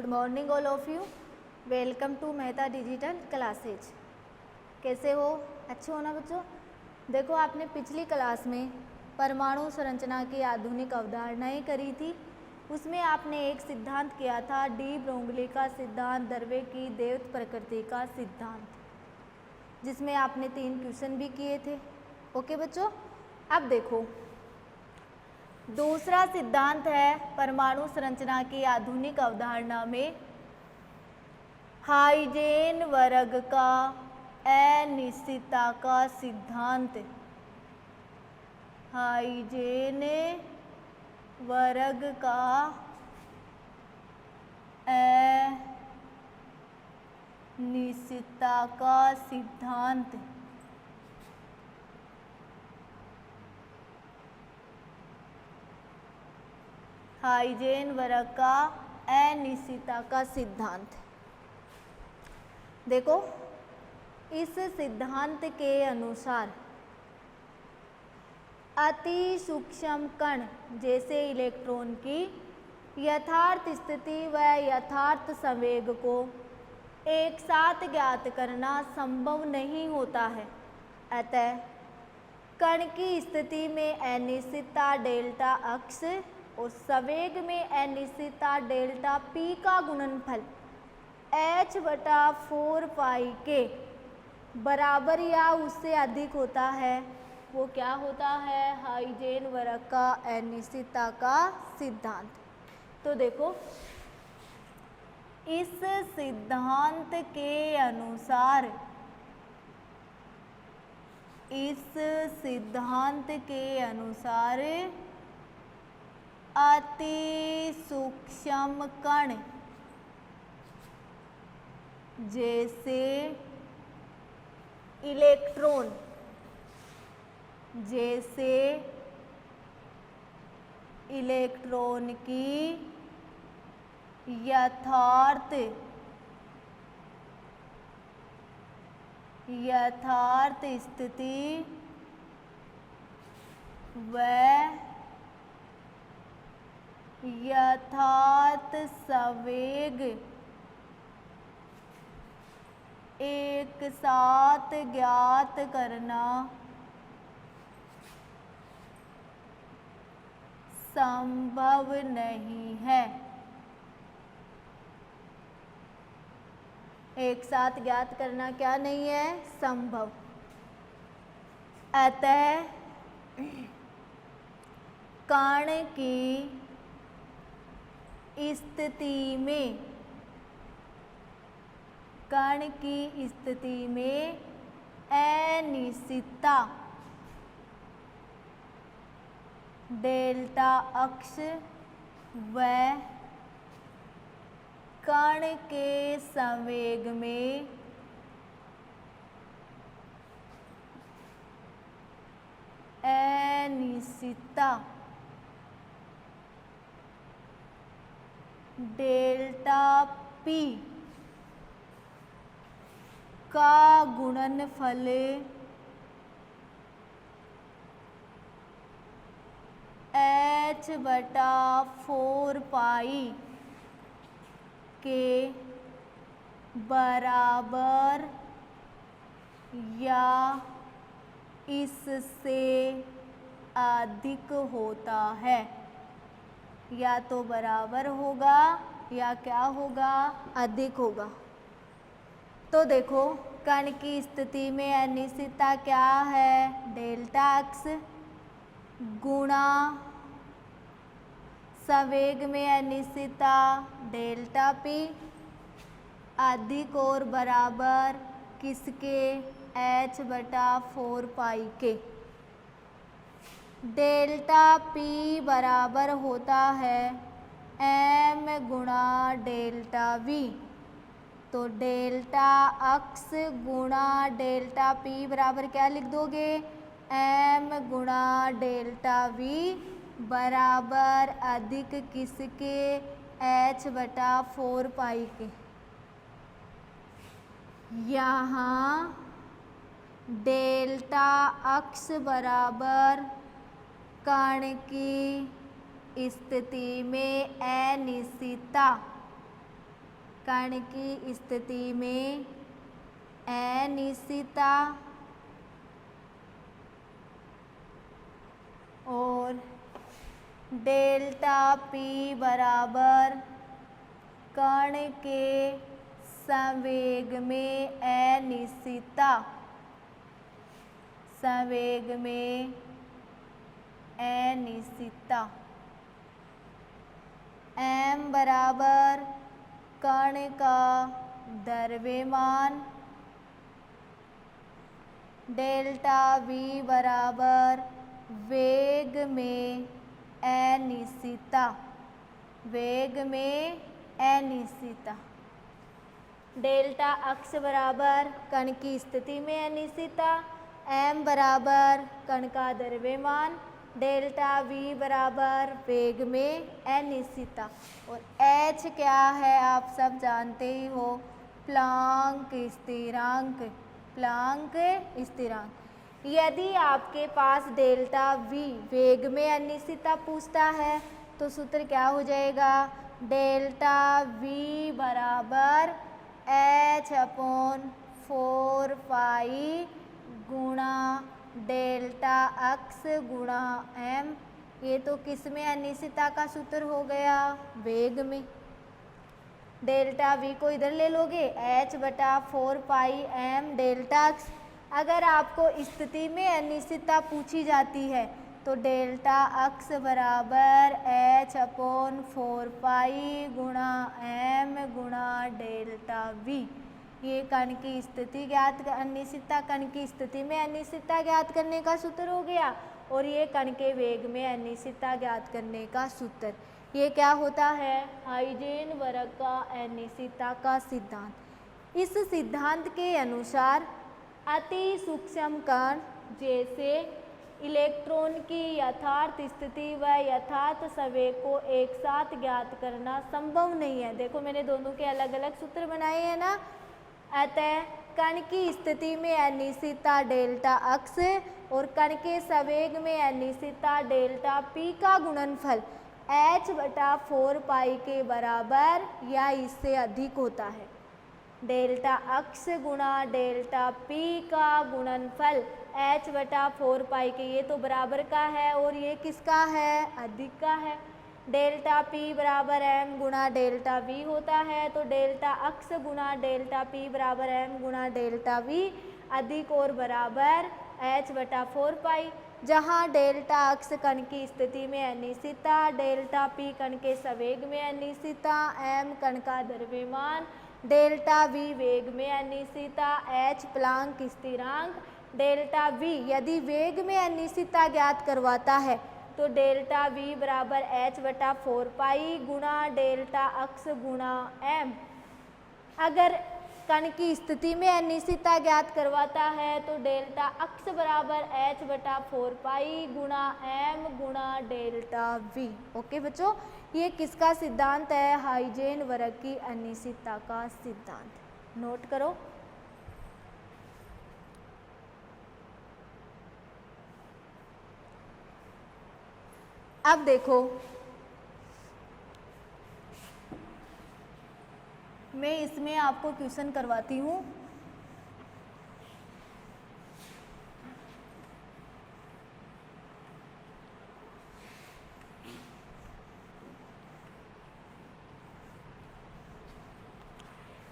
Good morning all of you. Welcome to Mehta digital classes. कैसे हो? अच्छे हो ना बच्चों? देखो, आपने पिछली क्लास में परमाणु संरचना की आधुनिक अवधारणाएं करी थी। उसमें आपने एक सिद्धांत किया था, डी ब्रोगली का सिद्धांत, द्रव्य की दैवत प्रकृति का सिद्धांत, जिसमें आपने 3 क्वेश्चन भी किए थे। ओके बच्चों, अब देखो दूसरा सिद्धांत है परमाणु संरचना की आधुनिक अवधारणा में हाइजेनबर्ग का अनिश्चितता का सिद्धांत। हाइजेनबर्ग का अनिश्चितता का सिद्धांत। हाइजेनबर्ग का अनिश्चितता का सिद्धांत। देखो, इस सिद्धांत के अनुसार अति सूक्ष्म कण जैसे इलेक्ट्रॉन की यथार्थ स्थिति व यथार्थ संवेग को एक साथ ज्ञात करना संभव नहीं होता है। अतः कण की स्थिति में अनिश्चितता डेल्टा एक्स और संवेग में अनिश्चितता डेल्टा पी का गुणनफल h/4 पाई के बराबर या उससे अधिक होता है। वो क्या होता है? हाइजेनबर्ग का अनिश्चितता का सिद्धांत। तो देखो, इस सिद्धांत के अनुसार अति सूक्ष्म कण जैसे इलेक्ट्रॉन की यथार्थ स्थिति व यथार्थ संवेग एक साथ ज्ञात करना संभव नहीं है। एक साथ ज्ञात करना क्या नहीं है? संभव। अतः कण की स्थिति में अनिश्चितता डेल्टा एक्स व कण के संवेग में अनिश्चितता डेल्टा पी का गुणनफल h/4 पाई के बराबर या इससे अधिक होता है। या तो बराबर होगा या क्या होगा? अधिक होगा। तो देखो, कण की स्थिति में अनिश्चितता क्या है? डेल्टा एक्स गुणा संवेग में अनिश्चितता डेल्टा पी अधिक और बराबर किसके? h/4 पाई के। डेल्टा पी बराबर होता है m गुणा डेल्टा वी। तो डेल्टा एक्स गुणा डेल्टा पी बराबर क्या लिख दोगे? m गुणा डेल्टा वी बराबर अधिक किसके? h/4 पाई के। यहाँ डेल्टा एक्स बराबर कण की स्थिति में अनिश्चितता कण की स्थिति में अनिश्चितता और डेल्टा पी बराबर कण के संवेग में अनिश्चितता, संवेग में अनिश्चितता। m बराबर कण का द्रव्यमान, डेल्टा v बराबर वेग में अनिश्चितता, वेग में अनिश्चितता। डेल्टा अक्ष बराबर कण की स्थिति में अनिश्चितता, m बराबर कण का द्रव्यमान, डेल्टा v बराबर वेग में अनिश्चितता। और h क्या है आप सब जानते ही हो, प्लांक स्थिरांक, प्लांक स्थिरांक। यदि आपके पास डेल्टा v वेग में अनिश्चितता पूछता है तो सूत्र क्या हो जाएगा, डेल्टा v बराबर h/4 पाई गुणा डेल्टा अक्ष गुणा m। ये तो किस में अनिश्चितता का सूत्र हो गया, वेग में। डेल्टा v को इधर ले लोगे, h/4 पाई m डेल्टा अक्ष। अगर आपको स्थिति में अनिश्चितता पूछी जाती है तो डेल्टा अक्ष बराबर h/4 पाई गुणा m गुणा डेल्टा v। ये कण की स्थिति ज्ञात, अनिश्चितता, कण की स्थिति में अनिश्चितता ज्ञात करने का सूत्र हो गया। और ये कण के वेग में अनिश्चितता ज्ञात करने का सूत्र। ये क्या होता है, हाइजेनबर्ग का अनिश्चितता का सिद्धांत। इस सिद्धांत के अनुसार अति सूक्ष्म कण जैसे इलेक्ट्रॉन की यथार्थ स्थिति व यथार्थ संवेग को एक साथ ज्ञात करना संभव नहीं है। देखो मैंने दोनों के अलग अलग सूत्र बनाए हैं ना। अतः कण की स्थिति में अनिश्चितता डेल्टा अक्ष और कण के संवेग में अनिश्चितता डेल्टा पी का गुणनफल h/4 पाई के बराबर या इससे अधिक होता है। डेल्टा अक्ष गुणा डेल्टा पी का गुणनफल h/4 पाई के, ये तो बराबर का है और ये किसका है, अधिक का है। डेल्टा पी बराबर m गुणा डेल्टा v होता है, तो डेल्टा अक्ष गुणा डेल्टा पी बराबर m गुणा डेल्टा v अधिक और बराबर h/4 पाई। जहाँ डेल्टा अक्ष कण की स्थिति में अनिश्चितता, डेल्टा पी कण के संवेग में अनिश्चितता, m कण का द्रव्यमान, डेल्टा v वेग में अनिश्चितता, h प्लांक स्थिरांक, डेल्टा v यदि वेग में अनिश्चितता ज्ञात करवाता है तो डेल्टा v बराबर h/4 पाई गुणा डेल्टा अक्ष गुणा m। अगर कण की स्थिति में अनिश्चितता ज्ञात करवाता है तो डेल्टा अक्ष बराबर h/4 पाई गुणा m गुणा डेल्टा v। ओके बच्चों, ये किसका सिद्धांत है, हाइजेनबर्ग की अनिश्चितता का सिद्धांत। नोट करो। अब देखो, मैं इसमें आपको क्वेश्चन करवाती हूँ।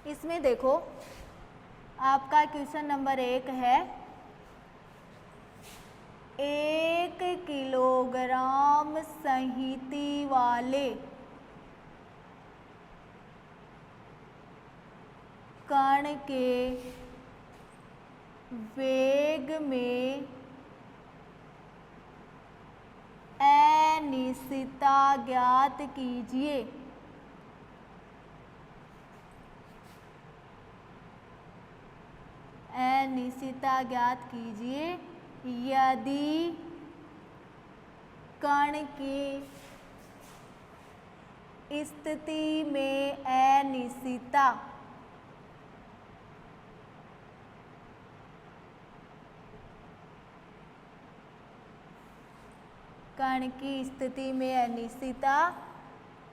इसमें देखो आपका क्वेश्चन नंबर 1 है, 1 किलोग्राम संहति वाले कण के वेग में अनिश्चितता ज्ञात कीजिए। अनिश्चितता ज्ञात कीजिए यदि कण की स्थिति में अनिश्चितता कण की स्थिति में अनिश्चितता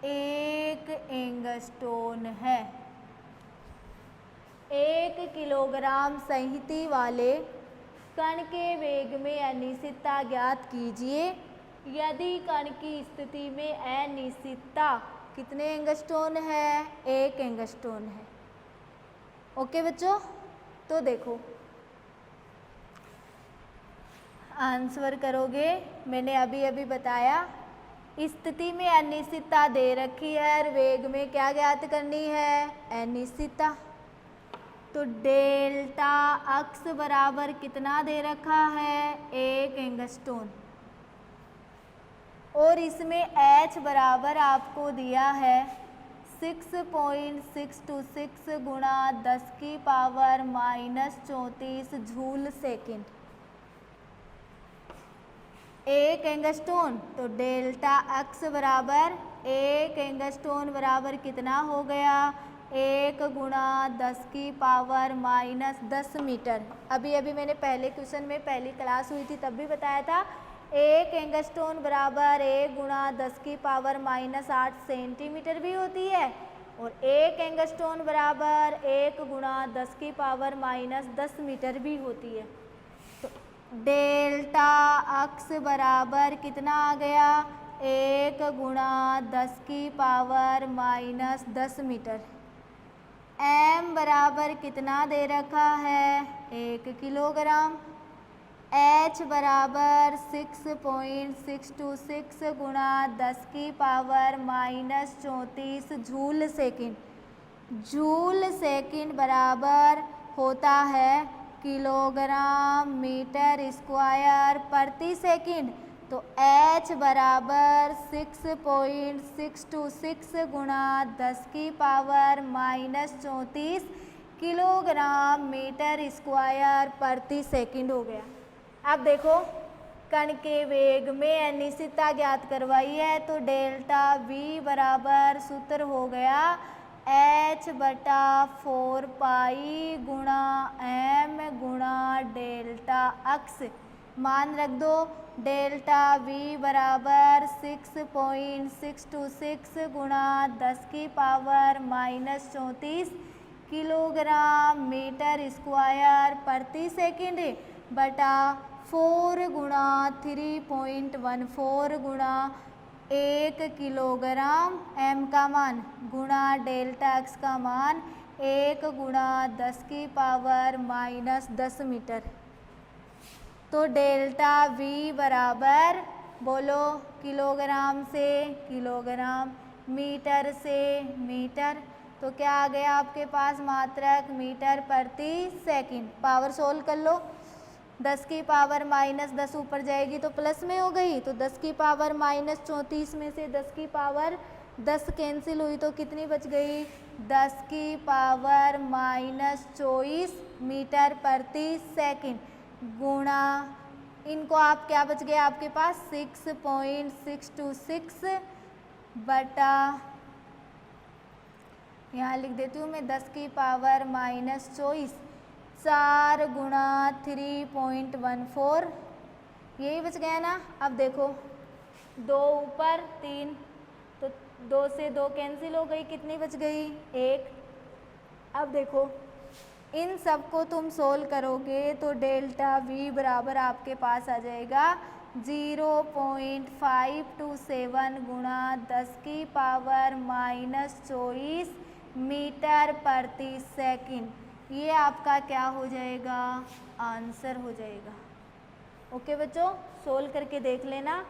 1 एंगस्ट्रॉन है। 1 किलोग्राम संहति वाले कण के वेग में अनिश्चितता ज्ञात कीजिए यदि कण की स्थिति में अनिश्चितता कितने एंगस्ट्रॉन है? 1 एंगस्ट्रॉन है। ओके बच्चों, तो देखो आंसर करोगे। मैंने अभी अभी बताया स्थिति में अनिश्चितता दे रखी है और वेग में क्या ज्ञात करनी है? अनिश्चितता। तो डेल्टा अक्स बराबर कितना दे रखा है? 1 एंगस्ट्रॉन। और इसमें h बराबर आपको दिया है 6.626 गुणा 10 की पावर -34 जूल सेकेंड। 1 एंगस्ट्रॉन, तो डेल्टा एक्स बराबर 1 एंगस्ट्रॉन बराबर कितना हो गया? 1 गुणा 10 की पावर -10 मीटर। अभी अभी मैंने पहले क्वेश्चन में पहली क्लास हुई थी तब भी बताया था 1 एंगस्ट्रॉन बराबर 1 गुणा 10 की पावर -8 सेंटीमीटर भी होती है और 1 एंगस्ट्रॉन बराबर 1 गुणा 10 की पावर -10 मीटर भी होती है। तो डेल्टा अक्स बराबर कितना आ गया? 1 गुणा 10 की पावर -10 मीटर। m बराबर कितना दे रखा है? 1 किलोग्राम। h बराबर 6.626 गुणा 10 की power -34 joule second. Joule second बराबर होता है किलोग्राम मीटर स्क्वायर प्रति सेकंड। तो h बराबर 6.626 गुणा 10 की पावर -34 किलोग्राम मीटर स्क्वायर प्रति सेकंड हो गया। अब देखो कण के वेग में अनिश्चितता ज्ञात करवाई है तो डेल्टा v बराबर सूत्र हो गया h/4 पाई गुणा m गुणा डेल्टा अक्स। मान रख दो डेल्टा v बराबर 6.626 गुणा 10 की पावर -34 किलोग्राम मीटर स्क्वायर प्रति सेकंड बटा 4 गुणा 3.14 गुणा 1 किलोग्राम m का मान गुणा डेल्टा x का मान 1 गुणा 10 की पावर -10 मीटर। तो डेल्टा v बराबर बोलो किलोग्राम से किलोग्राम, मीटर से मीटर। तो क्या आ गया आपके पास? मात्रक मीटर प्रति सेकंड। पावर सोल्व कर लो। 10 की पावर -10 ऊपर जाएगी तो प्लस में हो गई, तो 10 की पावर -34 में से 10 की पावर 10 कैंसिल हुई तो कितनी बच गई? 10 की पावर -24 मीटर प्रति सेकंड गुणा इनको आप क्या बच गया आपके पास 6.626 बटा यहाँ लिख देती हूँ मैं 10 की पावर -24 4 गुणा 3.14 यही बच गया ना। अब देखो 2 ऊपर 3 तो 2 से 2 कैंसिल हो गई, कितनी बच गई? 1। अब देखो इन सब को तुम सोल्व करोगे तो डेल्टा v बराबर आपके पास आ जाएगा 0.527 गुणा 10 की पावर -24 मीटर प्रति सेकंड। ये आपका क्या हो जाएगा? आंसर हो जाएगा। ओके बच्चों, सोल्व करके देख लेना,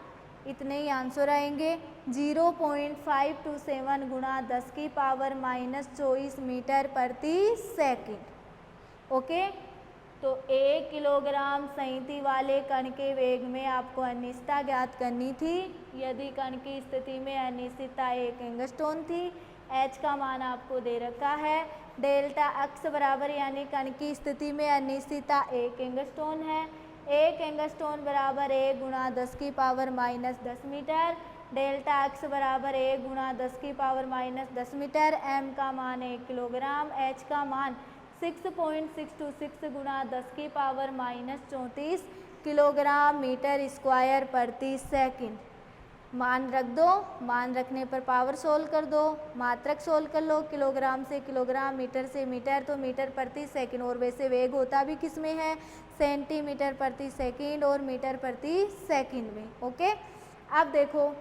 इतने ही आंसर आएंगे। 0.527 गुणा 10 की पावर -24 मीटर प्रति सेकंड। ओके, तो 1 किलोग्राम संहति वाले कण के वेग में आपको अनिश्चितता ज्ञात करनी थी। यदि कण की स्थिति में अनिश्चितता 1 एंगस्ट्रॉन थी, h का मान आपको दे रखा है। डेल्टा x बराबर यानी कण की स्थिति में अनिश्चितता 1 एंगस्ट्रॉन है। 1 एंगस्ट्रॉन बराबर 1 गुणा 10 की पावर -10 मीटर। डेल्टा x बराबर 1 गुणा 10 की पावर -10 मीटर। m का मान 1 किलोग्राम, h का मान 6.626 गुणा 10 की पावर -34 किलोग्राम मीटर स्क्वायर प्रति सेकंड। मान रख दो, मान रखने पर पावर सोल्व कर दो, मात्रक सोल्व कर लो, किलोग्राम से किलोग्राम, मीटर से मीटर, तो मीटर प्रति सेकंड, और वैसे वेग होता भी किस में है, सेंटीमीटर प्रति सेकंड और मीटर प्रति सेकंड में। ओके, अब देखो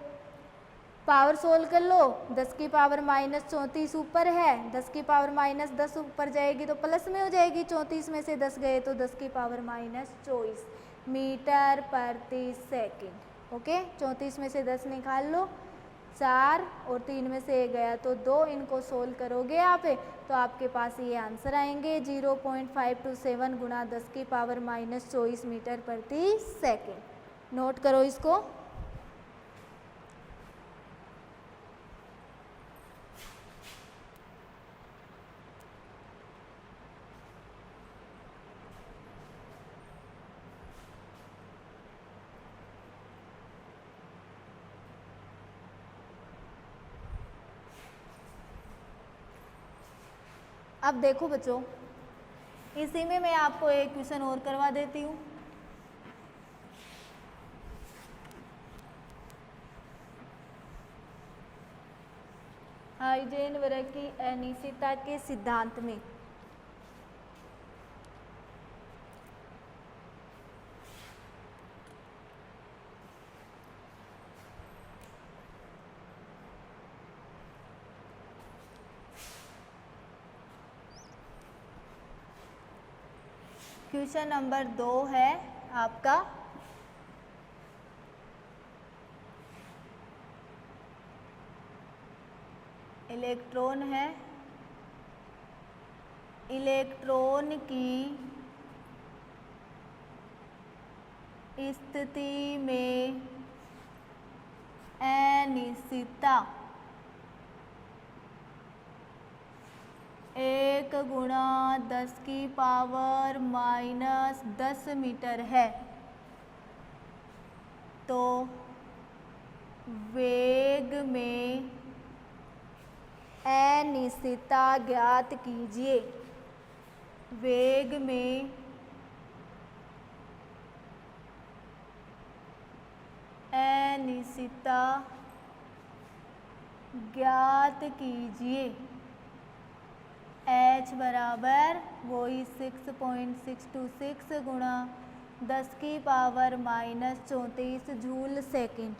पावर सोल्व कर लो, 10 की पावर -34 ऊपर है, 10 की पावर -10 ऊपर जाएगी तो प्लस में हो जाएगी, 34 में से 10 गए तो 10 की पावर -24 मीटर प्रति सेकंड। ओके, 34 में से 10 निकाल लो, 4 और 3 में से 1 गया तो 2, इनको सोल्व करोगे आप तो आपके पास ये आंसर आएंगे 0.527 गुणा 10 की पावर -24 मीटर प्रति सेकंड। नोट करो इसको। अब देखो बच्चों, इसी में मैं आपको एक क्वेश्चन और करवा देती हूँ। हाइजेनबर्ग की अनिश्चितता के सिद्धांत में क्वेश्चन नंबर 2 है आपका, इलेक्ट्रॉन है, इलेक्ट्रॉन की स्थिति में अनिश्चितता 1 गुणा 10 की पावर -10 मीटर है, तो वेग में अनिश्चितता ज्ञात कीजिए। वेग में अनिश्चितता ज्ञात कीजिए। h बराबर वही 6.626 गुणा 10 की पावर -34 जूल सेकंड।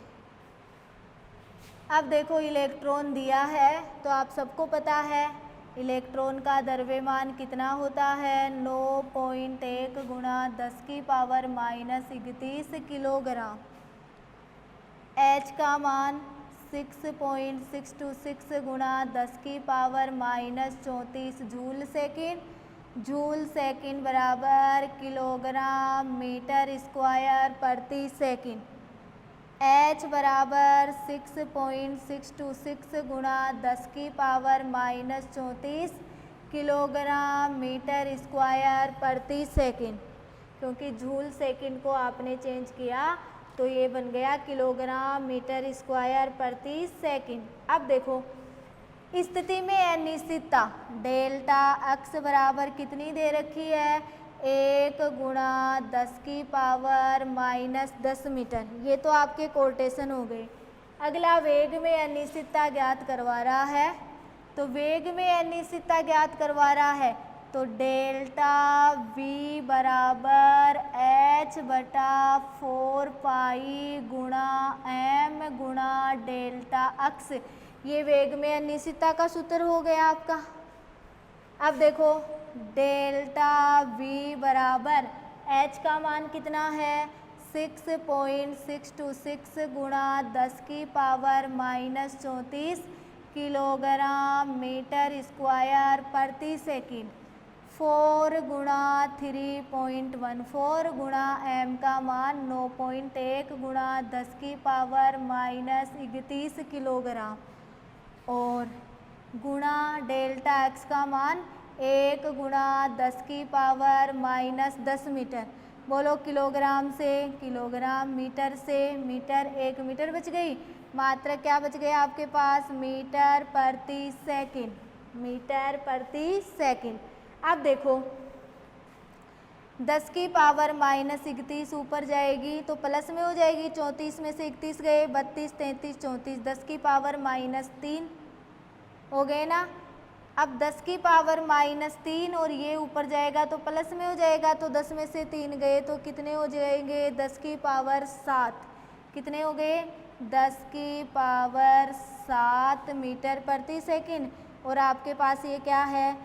अब देखो इलेक्ट्रॉन दिया है तो आप सबको पता है इलेक्ट्रॉन का द्रव्यमान कितना होता है, 9.1 गुणा 10 की पावर -31 किलोग्राम। h का मान 6.626 गुणा 10 की power -34 joule second. Joule second बराबर किलोग्राम मीटर स्क्वायर प्रति सेकंड। h बराबर 6.626 गुणा 10 की पावर -34 किलोग्राम मीटर स्क्वायर प्रति सेकंड। क्योंकि जूल सेकंड को आपने चेंज किया तो ये बन गया किलोग्राम मीटर स्क्वायर प्रति सेकंड। अब देखो स्थिति में अनिश्चितता डेल्टा x बराबर कितनी दे रखी है, 1 गुणा 10 की पावर -10 मीटर। ये तो आपके कोटेशन हो गए। अगला वेग में अनिश्चितता ज्ञात करवा रहा है, तो वेग में अनिश्चितता ज्ञात करवा रहा है तो डेल्टा v बराबर h बटा 4 पाई गुणा m गुणा डेल्टा x, ये वेग में अनिश्चितता का सूत्र हो गया आपका। अब देखो डेल्टा v बराबर h का मान कितना है, 6.626 गुणा 10 की पावर -34 किलोग्राम मीटर स्क्वायर प्रति सेकंड। 4 गुणा 3.14 गुणा m का मान 9.1 गुणा 10 की पावर -31 किलोग्राम और गुणा डेल्टा x का मान 1 गुणा 10 की पावर -10 मीटर। बोलो किलोग्राम से किलोग्राम, मीटर से मीटर, 1 मीटर बच गई, मात्रा क्या बच गया आपके पास, मीटर प्रति सेकंड, मीटर प्रति सेकंड। अब देखो 10 की पावर -31 ऊपर जाएगी तो प्लस में हो जाएगी, 34 में से 31 गए, 32, 33, 34, 10 की पावर -3 हो गए ना। अब 10 की पावर -3 और ये ऊपर जाएगा तो प्लस में हो जाएगा, तो 10 में से 3 गए तो कितने हो जाएंगे, 10 की पावर 7, कितने हो गए, 10 की पावर 7 मीटर प्रति सेकंड। और आपके पास ये क्या है,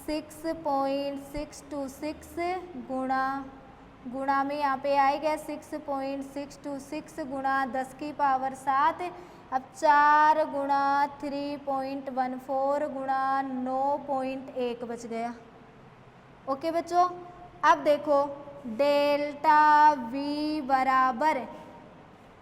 6.626 गुणा में यहाँ पे आएगा 6.626 गुणा 10 की पावर 7। अब 4 गुणा 3.14 गुणा 9.1 बच गया। ओके बच्चों, अब देखो डेल्टा V बराबर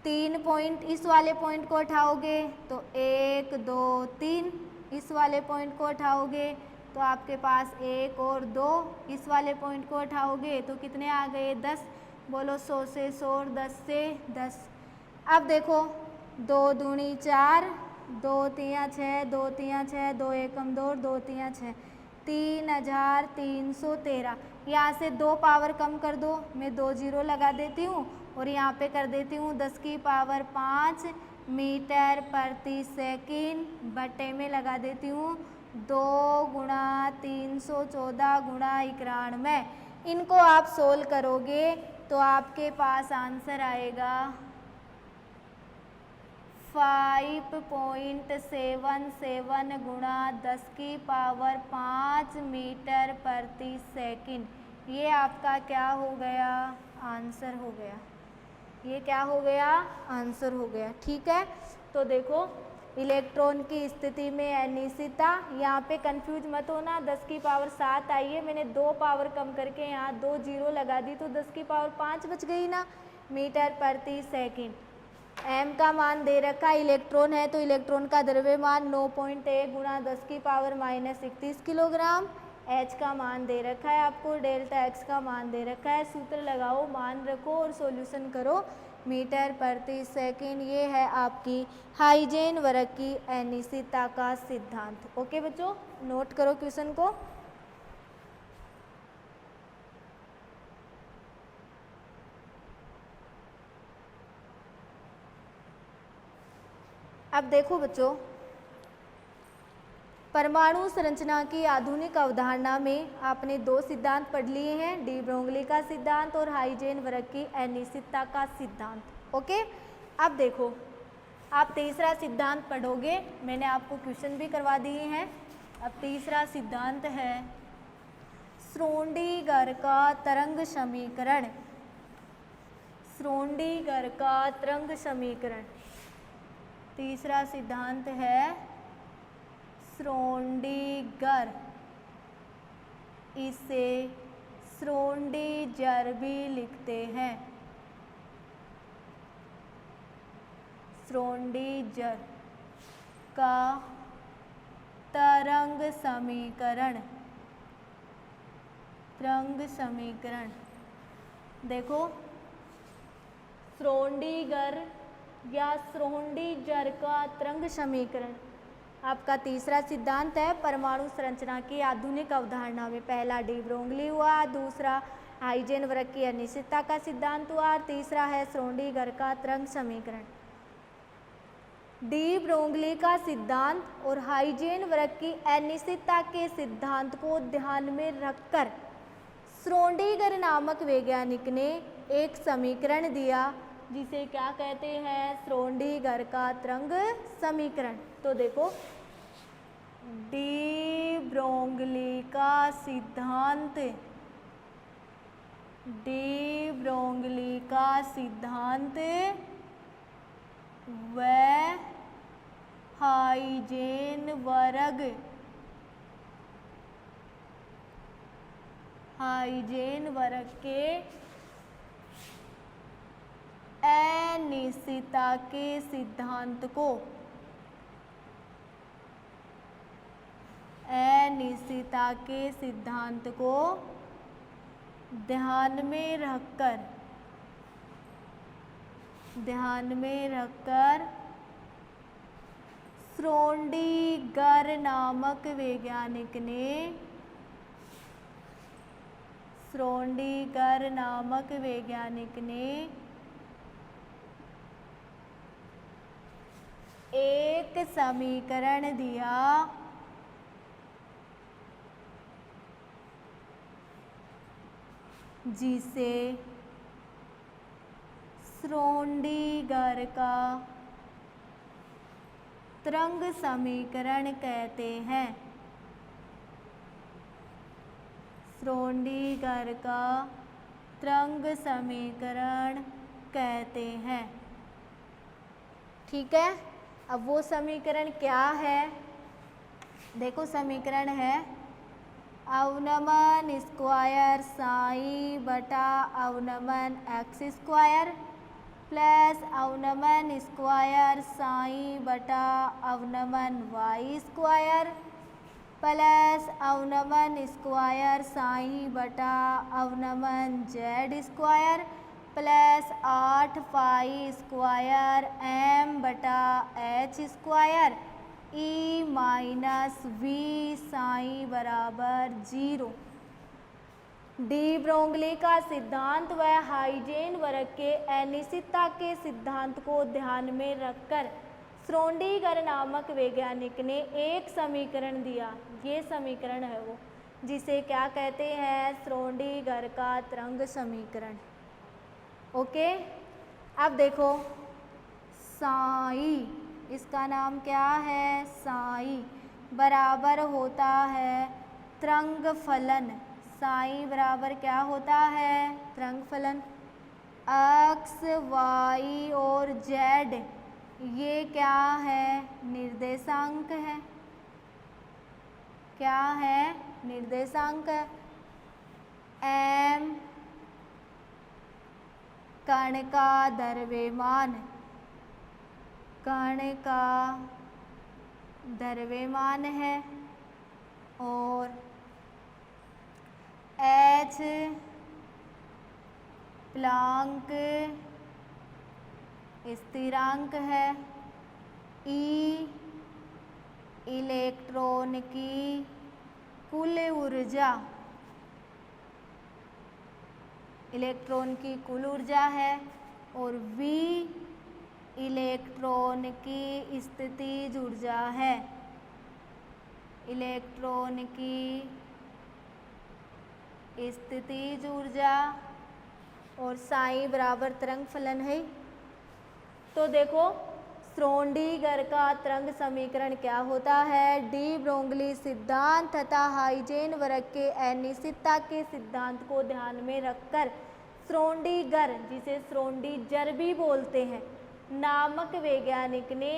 3 पॉइंट, इस वाले पॉइंट को उठाओगे तो 1 2 3, इस वाले पॉइंट को उठाओगे तो आपके पास 1 और 2, इस वाले पॉइंट को उठाओगे तो कितने आ गए, 10। बोलो 100 से 100 और 10 से 10। अब देखो 2 दूनी 4, 2 तिया 6, 2 तिया 6, 2 एकम 2, 2 तिया 6, 3313। यहाँ से 2 पावर कम कर दो, मैं 2 जीरो लगा देती हूँ और यहाँ पे कर देती हूँ 10 की पावर 5 मीटर प्रति सेकंड बटे में लगा देती हूँ 2 गुणा 314 गुणा 91। इनको आप सोल्व करोगे तो आपके पास आंसर आएगा 5.77 गुणा 10 की पावर 5 मीटर प्रति सेकंड। ये आपका क्या हो गया, आंसर हो गया। ये क्या हो गया, आंसर हो गया। ठीक है, तो देखो इलेक्ट्रॉन की स्थिति में अनिश्चितता, यहाँ पे कंफ्यूज मत होना, 10 की पावर 7 आई है, मैंने 2 पावर कम करके यहाँ 2 जीरो लगा दी तो 10 की पावर 5 बच गई ना, मीटर प्रति सेकंड। m का मान दे रखा है, इलेक्ट्रॉन है तो इलेक्ट्रॉन का द्रव्यमान 9.1 गुणा 10 की पावर -31 किलोग्राम। h का मान दे रखा है आपको, डेल्टा x का मान दे रखा है। सूत्र लगाओ, मान रखो और सॉल्यूशन करो, मीटर प्रति सेकंड। ये है आपकी हाइजेनबर्ग की अनिश्चितता का सिद्धांत। ओके बच्चों, नोट करो क्वेश्चन को। अब देखो बच्चों, परमाणु संरचना की आधुनिक अवधारणा में आपने 2 सिद्धांत पढ़ लिए हैं, डी ब्रोगली का सिद्धांत और हाइजेनबर्ग की अनिश्चितता का सिद्धांत। ओके, अब देखो आप तीसरा सिद्धांत पढ़ोगे, मैंने आपको क्वेश्चन भी करवा दिए हैं। अब तीसरा सिद्धांत है श्रोडिंगर का तरंग समीकरण। श्रोडिंगर का तरंग समीकरण, तीसरा सिद्धांत है श्रोडिंगर, इसे श्रोडिंगर भी लिखते हैं। श्रोडिंगर का तरंग समीकरण, तरंग समीकरण। देखो श्रोडिंगर या श्रोडिंगर का तरंग समीकरण आपका तीसरा सिद्धांत है परमाणु संरचना की आधुनिक अवधारणा में। पहला डी ब्रोगली हुआ, दूसरा हाइजेनबर्ग की अनिश्चितता का सिद्धांत हुआ, और तीसरा है श्रोडिंगर का तरंग समीकरण। डी ब्रोगली का सिद्धांत और हाइजेनबर्ग की अनिश्चितता के सिद्धांत को ध्यान में रखकर श्रोडिंगर नामक वैज्ञानिक ने एक समीकरण दिया जिसे क्या कहते हैं, श्रोडिंगर का तरंग समीकरण। तो देखो डी ब्रोगली का सिद्धांत, डी ब्रोगली का सिद्धांत व हाइजेनबर्ग के अनिश्चितता के सिद्धांत को, अनिश्चितता के सिद्धांत को ध्यान में रखकर श्रोडिंगर नामक वैज्ञानिक ने श्रोडिंगर नामक वैज्ञानिक ने एक समीकरण दिया जिसे श्रोडिंगर का तरंग समीकरण कहते हैं। श्रोडिंगर का तरंग समीकरण कहते हैं। ठीक है, अब वो समीकरण क्या है? देखो समीकरण है अवनमन स्क्वायर साई बटा अवनमन एक्स स्क्वायर प्लस अवनमन स्क्वायर साई बटा अवनमन वाई स्क्वायर प्लस अवनमन स्क्वायर साई बटा अवनमन Z square plus 8 pi square M बटा H square E minus V psi बराबर 0। डी ब्रोंगली का सिद्धांत व हाइजेनबर्ग के अनिश्चितता के सिद्धांत को ध्यान में रखकर श्रोडिंगर नामक वैज्ञानिक ने एक समीकरण दिया। ये समीकरण है वो जिसे क्या कहते हैं? श्रोडिंगर का तरंग समीकरण। ओके, अब देखो साई, इसका नाम क्या है? साई बराबर होता है तरंग फलन। साई बराबर क्या होता है? तरंग फलन। एक्स वाई और जेड ये क्या है? निर्देशांक है। क्या है? निर्देशांक है। एम कण का द्रव्यमान, कण का द्रव्यमान है और एच प्लांक स्थिरांक है। ई इलेक्ट्रॉन की कुल ऊर्जा, इलेक्ट्रॉन की कुल ऊर्जा है और वी इलेक्ट्रॉन की स्थितिज ऊर्जा है। इलेक्ट्रॉन की स्थितिज ऊर्जा और साई बराबर तरंग फलन है। तो देखो श्रोडिंगर का तरंग समीकरण क्या होता है? डी ब्रोंगली सिद्धांत तथा हाइजेनबर्ग के अनिश्चितता के सिद्धांत को ध्यान में रखकर श्रोडिंगर, जिसे श्रोडिंगर भी बोलते हैं, नामक वैज्ञानिक ने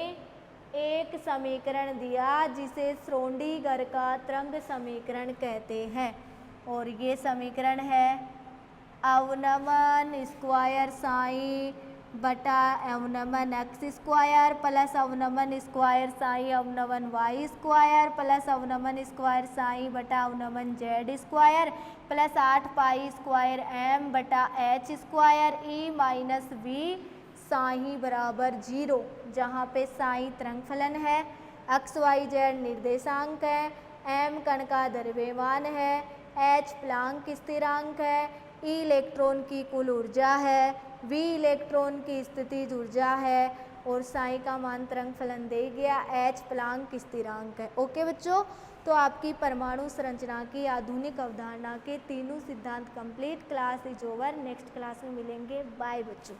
एक समीकरण दिया जिसे श्रोडिंगर का तरंग समीकरण कहते हैं। और ये समीकरण है अवनमन स्क्वायर साई बटा अवनमन एक्स स्क्वायर प्लस अवनमन स्क्वायर साई अवनमन वाई स्क्वायर प्लस अवनमन स्क्वायर साई बटा अवनमन Z square plus 8 pi square M बटा H square E minus V psi बराबर 0, जहाँ पे साई तरंग फलन है, एक्स वाई जेड निर्देशांक है, एम कण का द्रव्यमान है, एच प्लांक स्थिरांक है, ई इलेक्ट्रॉन की कुल ऊर्जा है, वी इलेक्ट्रॉन की स्थितिज ऊर्जा है और साई का मान तरंग फलन दे गया, एच प्लांक स्थिरांक है। ओके बच्चों, तो आपकी परमाणु संरचना की आधुनिक अवधारणा के तीनों सिद्धांत complete. Class is over. Next class में मिलेंगे। बाय बच्चों।